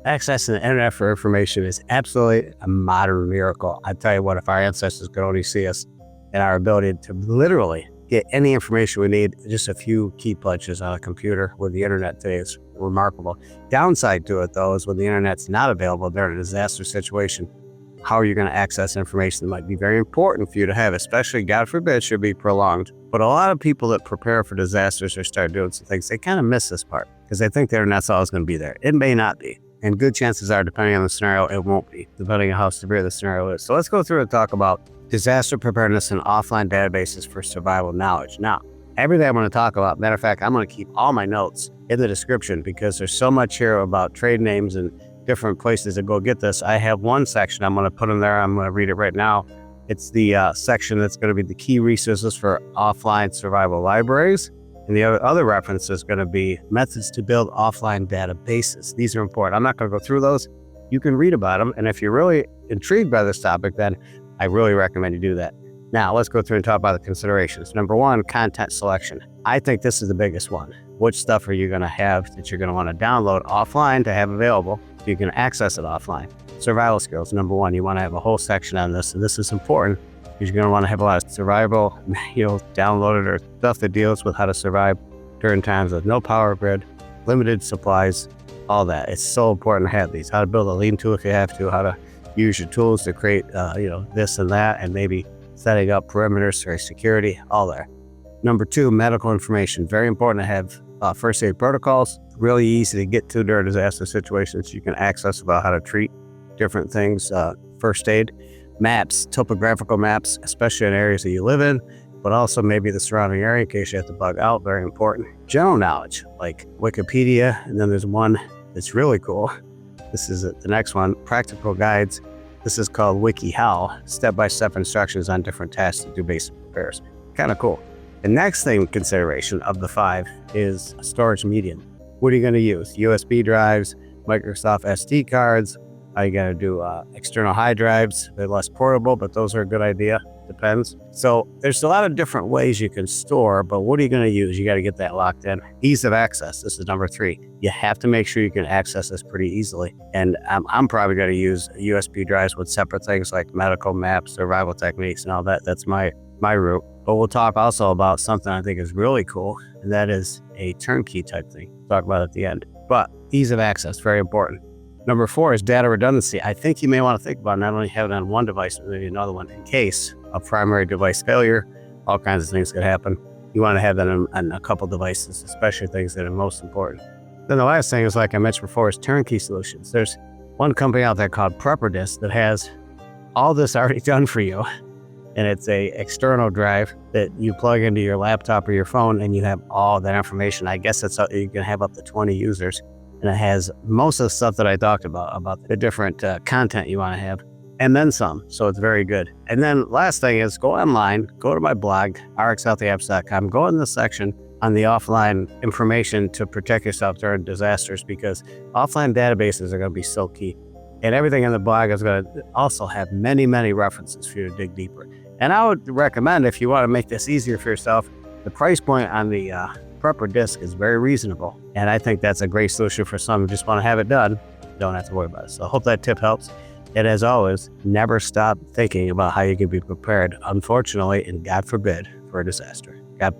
Accessing the internet for information is absolutely a modern miracle. I tell you what, if our ancestors could only see us and our ability to literally get any information we need, just a few key punches on a computer with the internet today is remarkable. Downside to it, though, is when the internet's not available during a disaster situation, how are you going to access information that might be very important for you to have, especially, God forbid, should be prolonged. But a lot of people that prepare for disasters or start doing some things, they kind of miss this part because they think the internet's always going to be there. It may not be. And good chances are, depending on the scenario, it won't be, depending on how severe the scenario is. So let's go through and talk about disaster preparedness and offline databases for survival knowledge. Now, everything I'm going to talk about, matter of fact, I'm going to keep all my notes in the description because there's so much here about trade names and different places to go get this. I have one section I'm going to put in there. I'm going to read it right now. It's the section that's going to be the key resources for offline survival libraries. And the other reference is going to be methods to build offline databases. These are important. I'm not going to go through those. You can read about them. And if you're really intrigued by this topic, then I really recommend you do that. Now, let's go through and talk about the considerations. Number one, content selection. I think this is the biggest one. Which stuff are you going to have that you're going to want to download offline to have available so you can access it offline? Survival skills. Number one, you want to have a whole section on this. And this is important because you're going to want to have a lot of survival, downloaded or stuff that deals with how to survive during times with no power grid, limited supplies, all that. It's so important to have these. How to build a lean-to if you have to, how to use your tools to create, this and that, and maybe setting up perimeters for security, all there. Number two, medical information. Very important to have first aid protocols, really easy to get to during disaster situations. You can access about how to treat different things, first aid. Maps, topographical maps, especially in areas that you live in, but also maybe the surrounding area in case you have to bug out, very important. General knowledge, like Wikipedia, and then there's one that's really cool. This is the next one, practical guides. This is called WikiHow, step-by-step instructions on different tasks to do basic repairs. Kind of cool. The next thing consideration of the 5 is a storage medium. What are you going to use? USB drives, Microsoft SD cards. Are you going to do external hard drives? They're less portable, but those are a good idea. Depends. So there's a lot of different ways you can store, but what are you going to use? You got to get that locked in. Ease of access. This is number 3. You have to make sure you can access this pretty easily. And I'm probably going to use USB drives with separate things like medical maps, survival techniques, and all that. That's my route. But we'll talk also about something I think is really cool, and that is a turnkey type thing. We'll talk about it at the end. But ease of access, very important. Number 4 is data redundancy. I think you may want to think about not only having it on one device, but maybe another one in case of primary device failure. All kinds of things could happen. You want to have that on a couple devices, especially things that are most important. Then the last thing is, like I mentioned before, is turnkey solutions. There's one company out there called preloaded that has all this already done for you. And it's a external drive that you plug into your laptop or your phone, and you have all that information. I guess you can have up to 20 users. And it has most of the stuff that I talked about the different content you want to have, and then some. So it's very good. And then last thing is go online, go to my blog, RxHealthyHabits.com, go in the section on the offline information to protect yourself during disasters, because offline databases are going to be so key. And everything in the blog is going to also have many, many references for you to dig deeper. And I would recommend, if you want to make this easier for yourself, the price point on the prepper disc is very reasonable. And I think that's a great solution for some who just want to have it done. Don't have to worry about it. So I hope that tip helps. And as always, never stop thinking about how you can be prepared, unfortunately, and God forbid, for a disaster. God